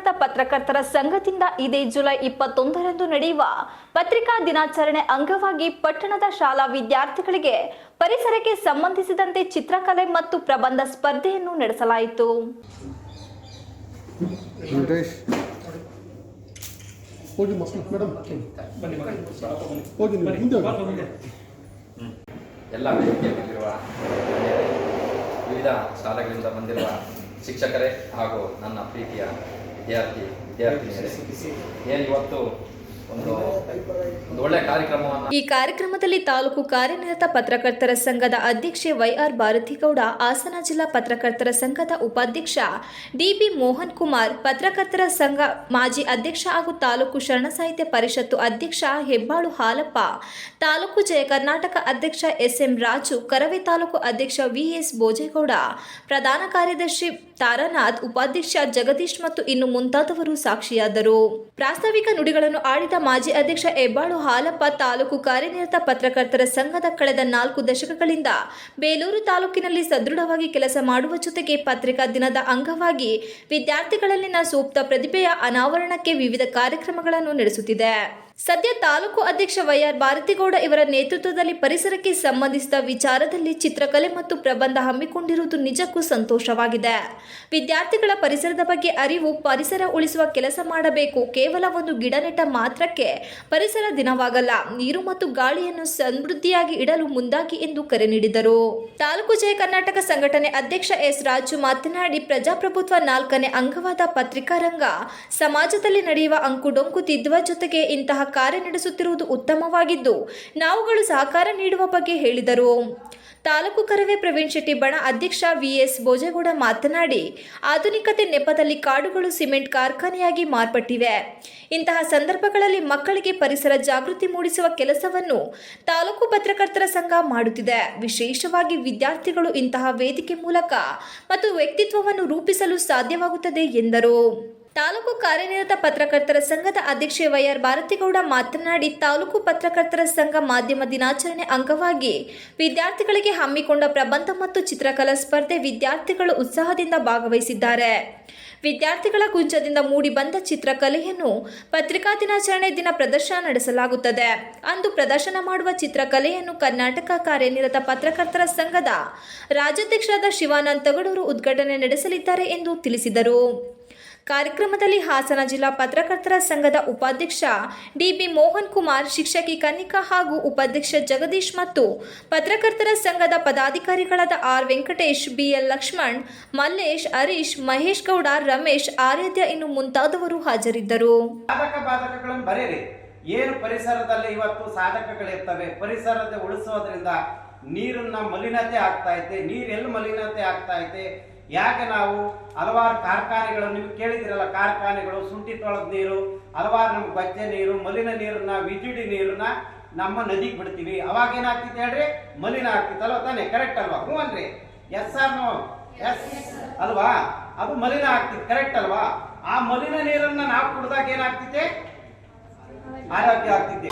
ಕಾರ್ಯನಿರತ ಪತ್ರಕರ್ತರ ಸಂಘದಿಂದ ಇದೇ ಜುಲೈ 21ರಂದು ನಡೆಯುವ ಪತ್ರಿಕಾ ದಿನಾಚರಣೆ ಅಂಗವಾಗಿ ಪಟ್ಟಣದ ಶಾಲಾ ವಿದ್ಯಾರ್ಥಿಗಳಿಗೆ ಪರಿಸರಕ್ಕೆ ಸಂಬಂಧಿಸಿದಂತೆ ಚಿತ್ರಕಲೆ ಮತ್ತು ಪ್ರಬಂಧ ಸ್ಪರ್ಧೆಯನ್ನು ನಡೆಸಲಾಯಿತು. ಎಲ್ಲ ವೇದಿಕೆ ಬಂದಿರುವ ವಿವಿಧ ಶಾಲೆಗಳಿಂದ ಬಂದಿರುವ ಶಿಕ್ಷಕರೇ ಹಾಗೂ ನನ್ನ ಪ್ರೀತಿಯ ವಿದ್ಯಾರ್ಥಿನಿಯರೇ, ಏನು ಇವತ್ತು ಒಂದು ಒಳ್ಳೆಯ ಕಾರ್ಯಕ್ರಮವನ್ನು ಈ ಕಾರ್ಯಕ್ರಮದಲ್ಲಿ ತಾಲೂಕು ಕಾರ್ಯನಿರತ ಪತ್ರಕರ್ತರ ಸಂಘದ ಅಧ್ಯಕ್ಷೆ ವೈಆರ್ ಭಾರತಿಗೌಡ, ಹಾಸನ ಜಿಲ್ಲಾ ಪತ್ರಕರ್ತರ ಸಂಘದ ಉಪಾಧ್ಯಕ್ಷ ಡಿಬಿ ಮೋಹನ್ ಕುಮಾರ್, ಪತ್ರಕರ್ತರ ಸಂಘ ಮಾಜಿ ಅಧ್ಯಕ್ಷ ಹಾಗೂ ತಾಲೂಕು ಶರಣ ಸಾಹಿತ್ಯ ಪರಿಷತ್ತು ಅಧ್ಯಕ್ಷ ಹೆಬ್ಬಾಳು ಹಾಲಪ್ಪ, ತಾಲೂಕು ಜಯ ಕರ್ನಾಟಕ ಅಧ್ಯಕ್ಷ ಎಸ್ಎಂ ರಾಜು, ಕರವೇ ತಾಲೂಕು ಅಧ್ಯಕ್ಷ ವಿಎಸ್ ಭೋಜೇಗೌಡ, ಪ್ರಧಾನ ಕಾರ್ಯದರ್ಶಿ ತಾರಾನಾಥ್, ಉಪಾಧ್ಯಕ್ಷ ಜಗದೀಶ್ ಮತ್ತು ಇನ್ನು ಮುಂತಾದವರು ಸಾಕ್ಷಿಯಾದರು. ಪ್ರಾಸ್ತಾವಿಕ ನುಡಿಗಳನ್ನು ಆಡಿದ ಮಾಜಿ ಅಧ್ಯಕ್ಷ ಹೆಬ್ಬಾಳು ಹಾಲಪ್ಪ, ತಾಲೂಕು ಕಾರ್ಯನಿರತ ಪತ್ರಕರ್ತರ ಸಂಘದ ಕಳೆದ 4 ದಶಕಗಳಿಂದ ಬೇಲೂರು ತಾಲೂಕಿನಲ್ಲಿ ಸದೃಢವಾಗಿ ಕೆಲಸ ಮಾಡುವ ಜೊತೆಗೆ ಪತ್ರಿಕಾ ದಿನದ ಅಂಗವಾಗಿ ವಿದ್ಯಾರ್ಥಿಗಳಲ್ಲಿನ ಸೂಕ್ತ ಪ್ರತಿಭೆಯ ಅನಾವರಣಕ್ಕೆ ವಿವಿಧ ಕಾರ್ಯಕ್ರಮಗಳನ್ನು ನಡೆಸುತ್ತಿದೆ. ಸದ್ಯ ತಾಲೂಕು ಅಧ್ಯಕ್ಷ ವೈಆರ್ ಭಾರತಿಗೌಡ ಇವರ ನೇತೃತ್ವದಲ್ಲಿ ಪರಿಸರಕ್ಕೆ ಸಂಬಂಧಿಸಿದ ವಿಚಾರದಲ್ಲಿ ಚಿತ್ರಕಲೆ ಮತ್ತು ಪ್ರಬಂಧ ಹಮ್ಮಿಕೊಂಡಿರುವುದು ನಿಜಕ್ಕೂ ಸಂತೋಷವಾಗಿದೆ. ವಿದ್ಯಾರ್ಥಿಗಳ ಪರಿಸರದ ಬಗ್ಗೆ ಅರಿವು, ಪರಿಸರ ಉಳಿಸುವ ಕೆಲಸ ಮಾಡಬೇಕು. ಕೇವಲ ಒಂದು ಗಿಡ ನೆಟ್ಟ ಮಾತ್ರಕ್ಕೆ ಪರಿಸರ ದಿನವಾಗಲ್ಲ. ನೀರು ಮತ್ತು ಗಾಳಿಯನ್ನು ಸಮೃದ್ಧಿಯಾಗಿ ಇಡಲು ಮುಂದಾಗಿ ಎಂದು ಕರೆ ನೀಡಿದರು. ತಾಲೂಕು ಜಯ ಕರ್ನಾಟಕ ಸಂಘಟನೆ ಅಧ್ಯಕ್ಷ ಎಸ್ ರಾಜು ಮಾತನಾಡಿ, ಪ್ರಜಾಪ್ರಭುತ್ವ 4ನೇ ಅಂಗವಾದ ಪತ್ರಿಕಾ ರಂಗ ಸಮಾಜದಲ್ಲಿ ನಡೆಯುವ ಅಂಕುಡೊಂಕು ತಿದ್ದುವ ಜೊತೆಗೆ ಇಂತಹ ಕಾರ್ಯ ನಡೆಸುತ್ತಿರುವುದು ಉತ್ತಮವಾಗಿದ್ದು, ನಾವುಗಳು ಸಹಕಾರ ನೀಡುವ ಬಗ್ಗೆ ಹೇಳಿದರು. ತಾಲೂಕು ಕರವೇ ಪ್ರವೀಣ್ ಶೆಟ್ಟಿ ಬಣ ಅಧ್ಯಕ್ಷ ವಿಎಸ್ ಭೋಜೇಗೌಡ ಮಾತನಾಡಿ, ಆಧುನಿಕತೆ ನೆಪದಲ್ಲಿ ಕಾಡುಗಳು ಸಿಮೆಂಟ್ ಕಾರ್ಖಾನೆಯಾಗಿ ಮಾರ್ಪಟ್ಟಿವೆ. ಇಂತಹ ಸಂದರ್ಭಗಳಲ್ಲಿ ಮಕ್ಕಳಿಗೆ ಪರಿಸರ ಜಾಗೃತಿ ಮೂಡಿಸುವ ಕೆಲಸವನ್ನು ತಾಲೂಕು ಪತ್ರಕರ್ತರ ಸಂಘ ಮಾಡುತ್ತಿದೆ. ವಿಶೇಷವಾಗಿ ವಿದ್ಯಾರ್ಥಿಗಳು ಇಂತಹ ವೇದಿಕೆ ಮೂಲಕ ಮತ್ತು ವ್ಯಕ್ತಿತ್ವವನ್ನು ರೂಪಿಸಲು ಸಾಧ್ಯವಾಗುತ್ತದೆ ಎಂದರು. ತಾಲೂಕು ಕಾರ್ಯನಿರತ ಪತ್ರಕರ್ತರ ಸಂಘದ ಅಧ್ಯಕ್ಷೆ ವೈಆರ್ ಭಾರತಿಗೌಡ ಮಾತನಾಡಿ, ತಾಲೂಕು ಪತ್ರಕರ್ತರ ಸಂಘ ಮಾಧ್ಯಮ ದಿನಾಚರಣೆ ಅಂಗವಾಗಿ ವಿದ್ಯಾರ್ಥಿಗಳಿಗೆ ಹಮ್ಮಿಕೊಂಡ ಪ್ರಬಂಧ ಮತ್ತು ಚಿತ್ರಕಲಾ ಸ್ಪರ್ಧೆ ವಿದ್ಯಾರ್ಥಿಗಳು ಉತ್ಸಾಹದಿಂದ ಭಾಗವಹಿಸಿದ್ದಾರೆ. ವಿದ್ಯಾರ್ಥಿಗಳ ಕುಂಚದಿಂದ ಮೂಡಿ ಬಂದ ಚಿತ್ರಕಲೆಯನ್ನು ಪತ್ರಿಕಾ ದಿನಾಚರಣೆ ದಿನ ಪ್ರದರ್ಶನ ನಡೆಸಲಾಗುತ್ತದೆ. ಅಂದು ಪ್ರದರ್ಶನ ಮಾಡುವ ಚಿತ್ರಕಲೆಯನ್ನು ಕರ್ನಾಟಕ ಕಾರ್ಯನಿರತ ಪತ್ರಕರ್ತರ ಸಂಘದ ರಾಜ್ಯಾಧ್ಯಕ್ಷರಾದ ಶಿವಾನಂದ ತಗಡೂರು ಉದ್ಘಾಟನೆ ನಡೆಸಲಿದ್ದಾರೆ ಎಂದು ತಿಳಿಸಿದರು. ಕಾರ್ಯಕ್ರಮದಲ್ಲಿ ಹಾಸನ ಜಿಲ್ಲಾ ಪತ್ರಕರ್ತರ ಸಂಘದ ಉಪಾಧ್ಯಕ್ಷ ಡಿಬಿ ಮೋಹನ್ ಕುಮಾರ್, ಶಿಕ್ಷಕಿ ಕನ್ನಿಕಾ ಹಾಗೂ ಉಪಾಧ್ಯಕ್ಷ ಜಗದೀಶ್ ಮತ್ತು ಪತ್ರಕರ್ತರ ಸಂಘದ ಪದಾಧಿಕಾರಿಗಳಾದ ಆರ್ ವೆಂಕಟೇಶ್, ಬಿಎಲ್ ಲಕ್ಷ್ಮಣ್, ಮಲ್ಲೇಶ್, ಹರೀಶ್, ಮಹೇಶ್ ಗೌಡ, ರಮೇಶ್, ಆರಾಧ್ಯ ಇನ್ನು ಮುಂತಾದವರು ಹಾಜರಿದ್ದರು. ಬಾಧಕಗಳನ್ನು ಬರೆಯಿರಿ. ಏನು ಪರಿಸರದಲ್ಲಿ ಇವತ್ತು ಸಾಧಕಗಳಿರ್ತವೆ. ಪರಿಸರದ ಉಳಿಸೋದ್ರಿಂದ ನೀರನ್ನ ಮಲಿನತೆ ಆಗ್ತಾ ಐತೆ. ನೀರೆಲ್ಲಿ ಮಲಿನತೆ ಆಗ್ತಾ ಐತೆ? ಯಾಕೆ ನಾವು ಹಲವಾರು ಕಾರ್ಖಾನೆಗಳು, ನೀವು ಕೇಳಿದಿರಲ್ಲ, ಕಾರ್ಖಾನೆಗಳು, ಶುಂಠಿ ತೊಳೆದ ನೀರು, ಹಲವಾರು ನಮ್ಮ ಬಚ್ಚೆ ನೀರು, ಮಲಿನ ನೀರನ್ನ, ವಿಜುಡಿ ನೀರನ್ನ ನಮ್ಮ ನದಿಗೆ ಬಿಡ್ತೀವಿ. ಅವಾಗ ಏನಾಗ್ತಿತ್ತು ಹೇಳ್ರಿ? ಮಲಿನ ಆಗ್ತಿತ್ತಲ್ವ ತಾನೆ? ಕರೆಕ್ಟ್ ಅಲ್ವಾ? ಹ್ಞೂ ಅನ್ರಿ? S R no? ಎಸ್ ಅಲ್ವಾ? ಅದು ಮಲಿನ ಆಗ್ತಿತ್ತು, ಕರೆಕ್ಟ್ ಅಲ್ವಾ? ಆ ಮಲಿನ ನೀರನ್ನ ನಾವು ಕುಡ್ದಾಗ ಏನಾಗ್ತಿತ್ತೆ? ಆರೋಗ್ಯ ಆಗ್ತಿದೆ.